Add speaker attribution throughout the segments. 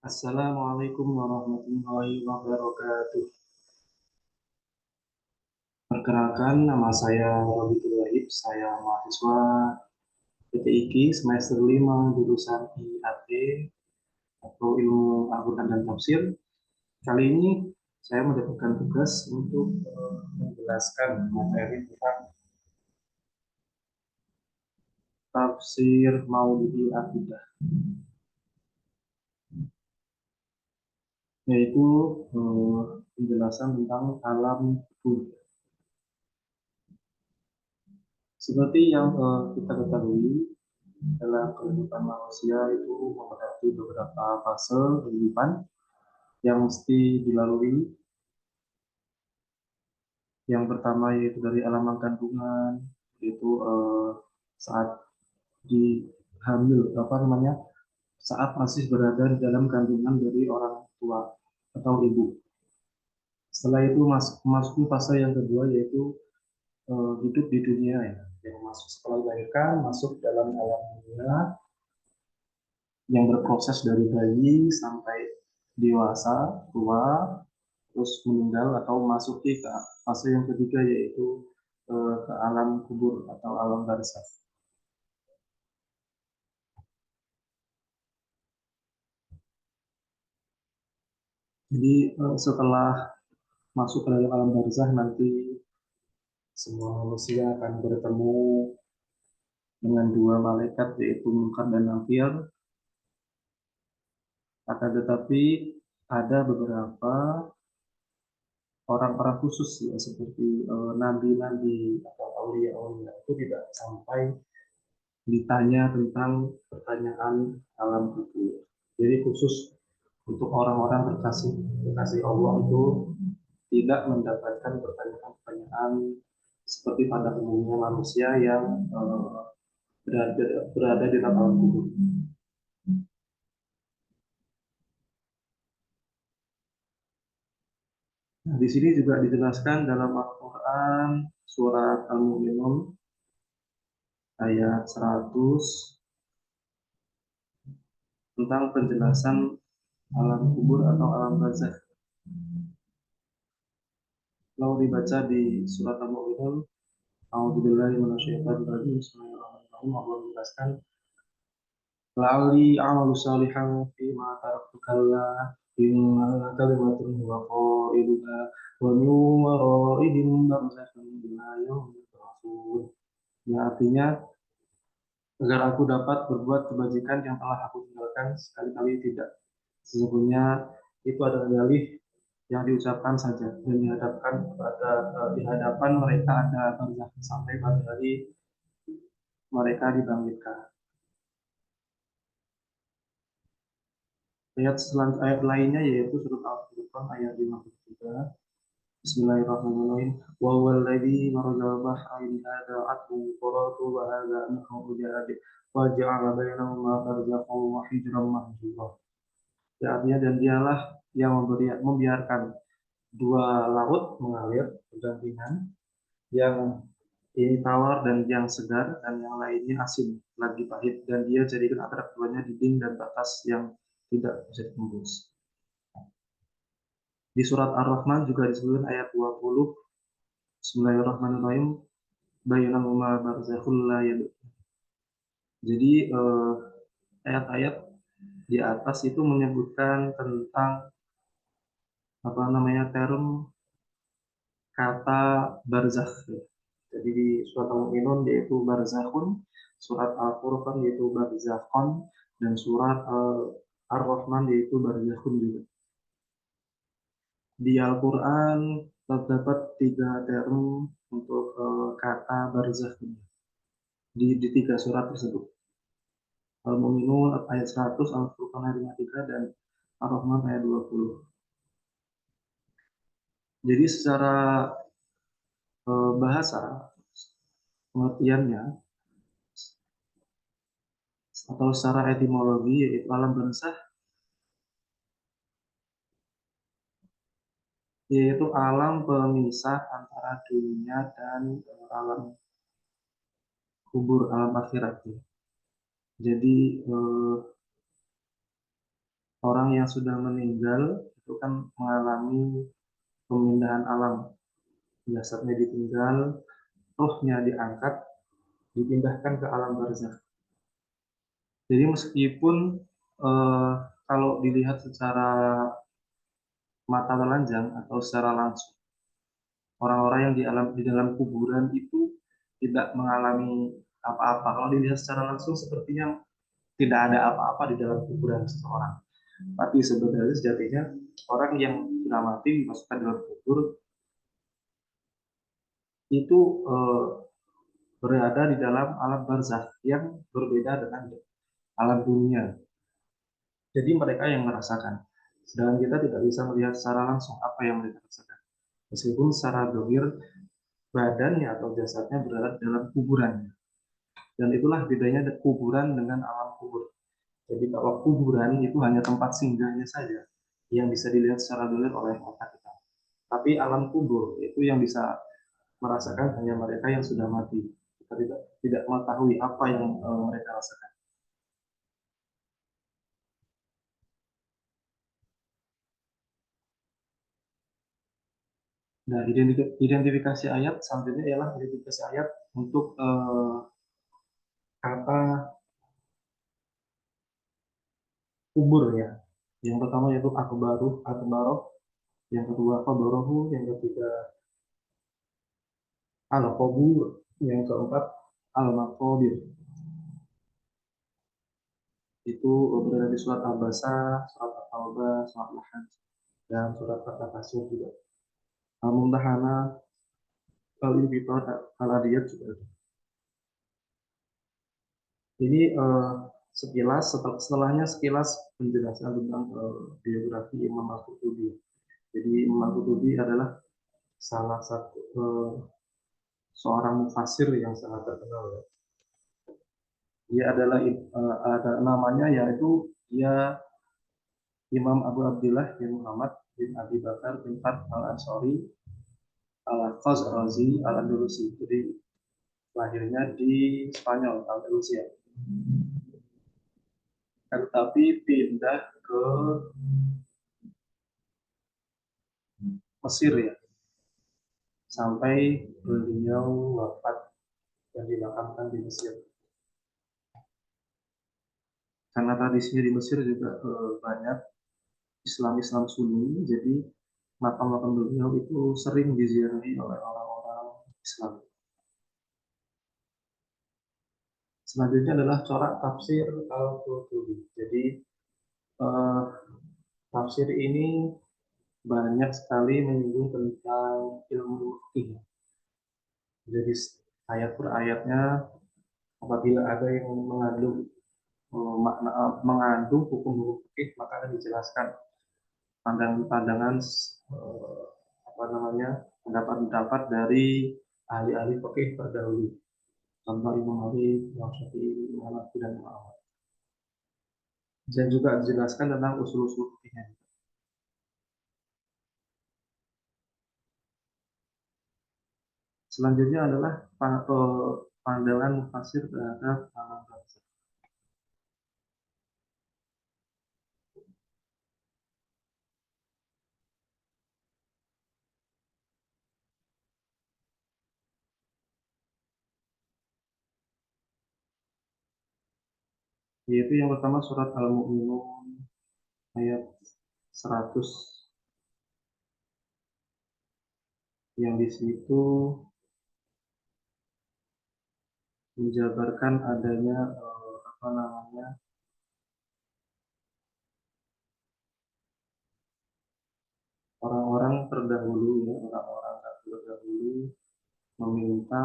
Speaker 1: Assalamualaikum warahmatullahi wabarakatuh. Perkenalkan, nama saya Robitul Wahid. Saya mahasiswa PTIQ semester 5 jurusan IAT atau Ilmu Al-Quran dan Tafsir. Kali ini saya mendapatkan tugas untuk menjelaskan materi tentang tafsir Maulidi Akidah, yaitu penjelasan tentang alam kubur. Seperti yang kita ketahui, dalam kehidupan manusia itu menghadapi beberapa fase kehidupan yang mesti dilalui. Yang pertama yaitu dari alam kandungan, yaitu saat dihamil, saat masih berada di dalam kandungan dari orang tua atau ibu. Setelah itu masuk fase yang kedua yaitu hidup di dunia ya, yang masuk setelah dilahirkan masuk dalam alam dunia yang berproses dari bayi sampai dewasa, tua, terus meninggal atau masuki ke fase yang ketiga yaitu ke alam kubur atau alam barzakh. Jadi setelah masuk ke dalam alam barzakh nanti semua manusia akan bertemu dengan dua malaikat yaitu Munkar dan Nakir. Akan tetapi ada beberapa orang-orang khusus ya seperti nabi-nabi atau aulia-aulia itu tidak sampai ditanya tentang pertanyaan alam kubur. Jadi khusus untuk orang-orang terkasih Allah itu tidak mendapatkan pertanyaan-pertanyaan seperti pada umumnya manusia yang berada di dalam alam kubur. Nah, di sini juga dijelaskan dalam Al-Quran surat Al-Mu'minun ayat 100 tentang penjelasan alam kubur atau alam barzakh. Kalau dibaca di surat Al-Mu'minun, A'udzubillahi minasyaitonir rajim. Bismillahirrahmanirrahim. Allah menjelaskan, "La'alli a'malu salihan fi ma taraktu kalla innaha kalimatun huwa qailuha wa min waraihim barzakhun ila yaumil yub'atsun." Ya, artinya agar aku dapat berbuat kebajikan yang telah aku tinggalkan sekali-kali tidak. Sesungguhnya itu adalah dalih yang diucapkan saja dan dihadapkan pada di hadapan mereka ada barzakh sampai pada hari mereka dibangkitkan. Ayat lainnya yaitu surat Al-Furqan ayat 53. Bismillahirrahmanirrahim. Wa huwal ladzi marajal bahraini hadza 'adbun furatu wa hadza anhum ujad wa ja'ala bainahuma barzakhan wa hijran mahjura. Ya, artinya dan dialah yang membiarkan dua laut mengalir berdampingan, yang ini tawar dan yang segar dan yang lainnya asin lagi pahit, dan dia jadikan antara keduanya dinding dan batas yang tidak bisa ditembus. Di surat Ar-Rahman juga disebutkan ayat 20. Bismillahirrahmanirrahim. Bainahuma barzakhul la yabghi. Jadi ayat-ayat di atas itu menyebutkan tentang term kata barzakh. Jadi di surat Al-Mu'minun yaitu barzakhun, surat Al-Furqan yaitu barzakhon, dan surat Ar-Rahman yaitu barzakhun juga. Di Al-Quran terdapat tiga term untuk kata barzakh di tiga surat tersebut. Al-Mu'minun ayat 100, Al-Furqan ayat 53, dan Ar-Rahman ayat 20. Jadi secara bahasa pengertiannya atau secara etimologi yaitu alam barzakh yaitu alam pemisah antara dunia dan alam kubur, alam akhirat. Jadi orang yang sudah meninggal itu kan mengalami pemindahan alam, jasadnya ditinggal, rohnya diangkat, dipindahkan ke alam barzakh. Jadi meskipun eh, kalau dilihat secara mata telanjang atau secara langsung, orang-orang yang di dalam kuburan itu tidak mengalami apa-apa. Kalau dilihat secara langsung sepertinya tidak ada apa-apa di dalam kuburan seseorang. Tapi sebenarnya sejatinya orang yang sudah mati dimasukkan dalam kubur itu berada di dalam alam barzakh yang berbeda dengan alam dunia. Jadi mereka yang merasakan. Sedangkan kita tidak bisa melihat secara langsung apa yang mereka rasakan. Meskipun secara dohir badannya atau jasadnya berada dalam kuburannya. Dan itulah bedanya kuburan dengan alam kubur. Jadi kalau kuburan itu hanya tempat singgahnya saja yang bisa dilihat secara dohir oleh mata kita. Tapi alam kubur itu yang bisa merasakan hanya mereka yang sudah mati. Kita tidak mengetahui apa yang mereka rasakan. Nah, identifikasi ayat selanjutnya ialah identifikasi ayat untuk kata kubur ya. Yang pertama yaitu akbaroh, yang kedua khabarahu, yang ketiga al-qabur, yang keempat al-maqabir. Itu berada di surat Al-Basa, surat Al-Taubah, surat Al-Hajj, dan surat Al-Takasur juga. Al-Mumtahana, Al-Infitar, Al-Adiyat juga ada. Ini sekilas, setelahnya sekilas penjelasan tentang biografi Imam Al-Qurtubi. Jadi Imam Al-Qurtubi adalah salah satu seorang mufasir yang sangat terkenal. Dia adalah ada namanya yaitu dia Imam Abu Abdullah bin Muhammad bin Abi Bakar bin Fat al-Ansori al-Khazrazi al-Andalusi. Jadi lahirnya di Spanyol, Andalusia. Tetapi pindah ke Mesir ya, sampai beliau wafat dan dimakamkan di Mesir. Karena tradisinya di Mesir juga banyak Islam-Islam Sunni, jadi makam-makam beliau itu sering diziarahi oleh orang-orang Islam. Selanjutnya adalah corak tafsir Al-Qurtubi. Jadi eh, tafsir ini banyak sekali menyinggung tentang ilmu fikih. Jadi ayat per ayatnya apabila ada yang mengandung mengandung hukum-hukum fikih maka akan dijelaskan pandangan-pandangan apa namanya pendapat-pendapat dari ahli-ahli fikih terdahulu. Contoh Imam Malik, Imam Syafi'i, Imam Hanafi dan Imam Ahmad. Dan juga dijelaskan tentang usul-usul fikihnya. Selanjutnya adalah pandangan mufasir terhadap alam bangsa. Yaitu yang pertama surat Al-Mu'minun ayat 100 yang di situ menjabarkan adanya apa namanya orang-orang terdahulu ya orang-orang terdahulu meminta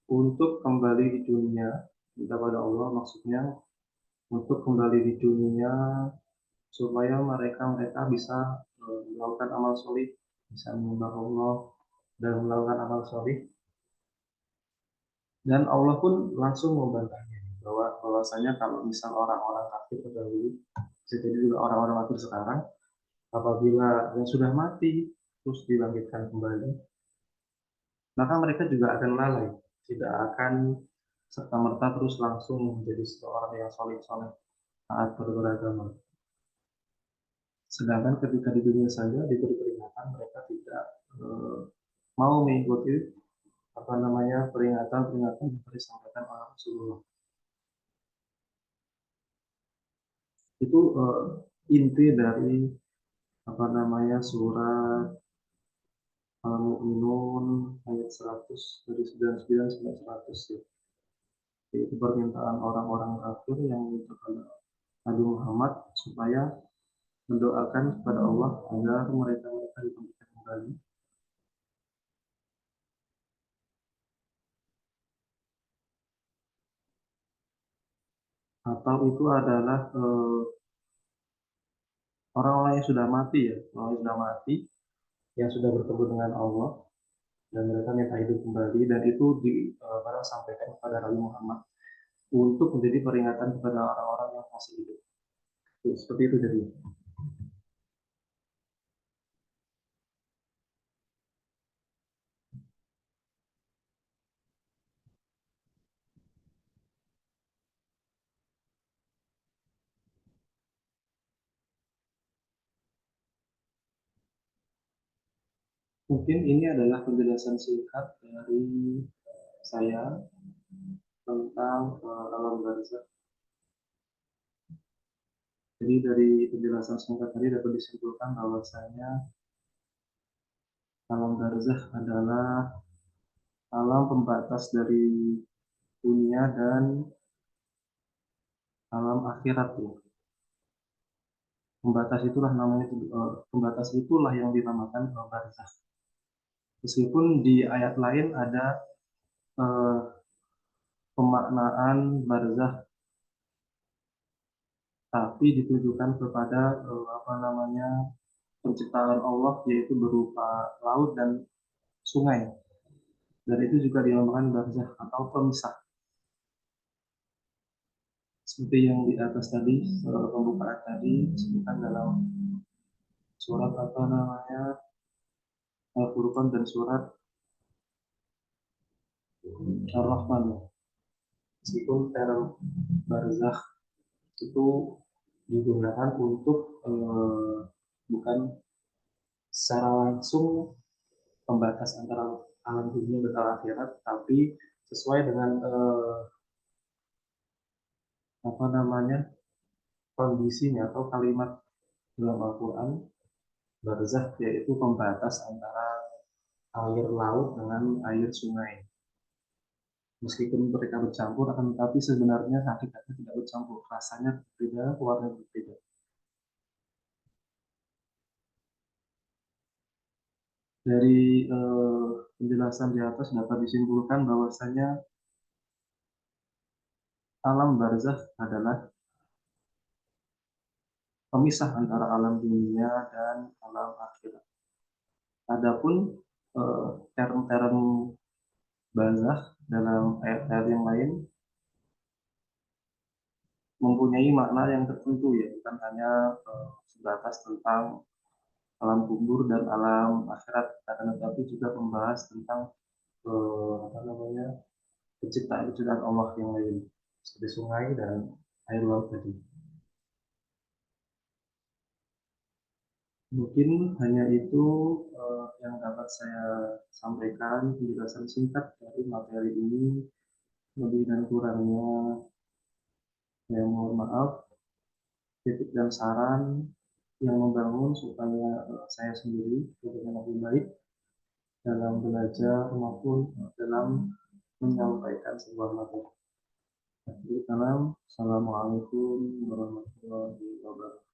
Speaker 1: untuk kembali di dunia minta pada Allah maksudnya untuk kembali di dunia supaya mereka mereka bisa melakukan amal solih bisa menyembah Allah dan melakukan amal solih dan Allah pun langsung membantahnya bahwa bahwasanya kalau misal orang-orang kafir terdahulu bisa jadi juga orang-orang kafir sekarang apabila yang sudah mati terus dibangkitkan kembali maka mereka juga akan lalai tidak akan serta merta terus langsung menjadi seorang yang soleh soleh taat beragama. Sedangkan ketika di dunia saja diberi peringatan, mereka tidak mau mengikuti apa namanya peringatan-peringatan yang disampaikan oleh Rasulullah. Itu inti dari apa namanya surat Al-Mu'minun ayat 100 dari 99 sampai 100 ya. Yaitu permintaan orang-orang kafir yang minta kepada Nabi Muhammad supaya mendoakan kepada Allah agar mereka dibangkitkan kembali. Atau itu adalah orang-orang yang sudah mati ya, orang yang sudah mati, yang sudah bertemu dengan Allah dan mereka minta hidup kembali, dan itu sampaikan kepada Nabi Muhammad untuk menjadi peringatan kepada orang-orang yang masih hidup. Seperti itu jadi. Mungkin ini adalah penjelasan singkat dari saya tentang alam barzakh. Jadi dari penjelasan singkat tadi dapat disimpulkan bahwasanya alam barzakh adalah alam pembatas dari dunia dan alam akhirat ya. Pembatas itulah yang dinamakan barzakh. Meskipun di ayat lain ada eh, pemaknaan barzakh, tapi ditujukan kepada apa namanya penciptaan Allah, yaitu berupa laut dan sungai. Dan itu juga dinamakan barzakh atau pemisah. Seperti yang di atas tadi, pembukaan tadi disebutkan dalam surat apa namanya Al-Furqan dan surat Ar-Rahman. Meskipun term barzakh itu digunakan untuk bukan secara langsung pembatas antara alam dunia dan alam akhirat, tapi sesuai dengan apa namanya kondisinya atau kalimat dalam Al-Quran, barzakh yaitu pembatas antara air laut dengan air sungai. Meskipun mereka bercampur, akan tetapi sebenarnya hakikatnya tidak bercampur, rasanya berbeda, warnanya berbeda. Dari penjelasan di atas dapat disimpulkan bahwasanya alam barzakh adalah pemisah antara alam dunia dan alam akhirat. Adapun term-term barzakh dalam ayat-ayat yang lain mempunyai makna yang tertentu ya, bukan hanya sebatas tentang alam kubur dan alam akhirat, tetapi juga membahas tentang apa namanya penciptaan Allah yang lain seperti sungai dan air laut tadi. Mungkin hanya itu yang dapat saya sampaikan penjelasan singkat dari materi ini. Lebih dan kurangnya saya mohon maaf. Kritik dan saran yang membangun supaya saya sendiri lebih baik dalam belajar maupun dalam menyampaikan sebuah materi. Assalamualaikum warahmatullahi wabarakatuh.